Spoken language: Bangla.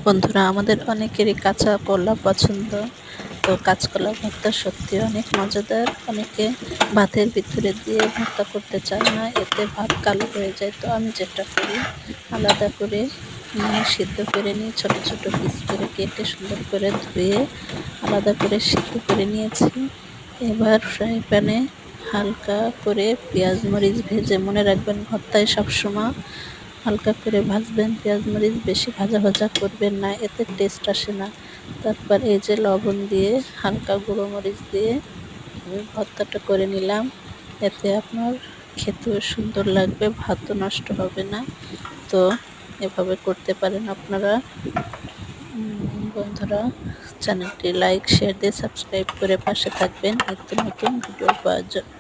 বন্ধুরা, আমাদের অনেকেরই কাঁচা কলা পছন্দ। তো কাঁচকলা ভর্তা সত্যি অনেক মজাদার। অনেকে ভাতের ভিতরে দিয়ে ভর্তা করতে চায় না, এতে ভাত কালো হয়ে যায়। তো আমি যেটা করি, আলাদা করে সিদ্ধ করে নিই, ছোট ছোট পিস করে কেটে সুন্দর করে ধুয়ে আলাদা করে সিদ্ধ করে নিয়েছি। এবার ফ্রাই প্যানে হালকা করে পেঁয়াজ মরিচ ভেজে, মনে রাখবেন ভর্তায় সবসময় হালকা করে ভাজবেন, পেঁয়াজ মরিচ বেশি ভাজা ভাজা করবেন না, এতে টেস্ট আসে না। তারপর এই যে লবণ দিয়ে হালকা গুঁড়ো মরিচ দিয়ে আমি ভর্তাটা করে নিলাম। এতে আপনার খেতেও সুন্দর লাগবে, ভাতও নষ্ট হবে না। তো এভাবে করতে পারেন আপনারা। বন্ধুরা, চ্যানেলটি লাইক শেয়ার দিয়ে সাবস্ক্রাইব করে পাশে থাকবেন নিত্য নতুন ভিডিও পাওয়ার জন্য।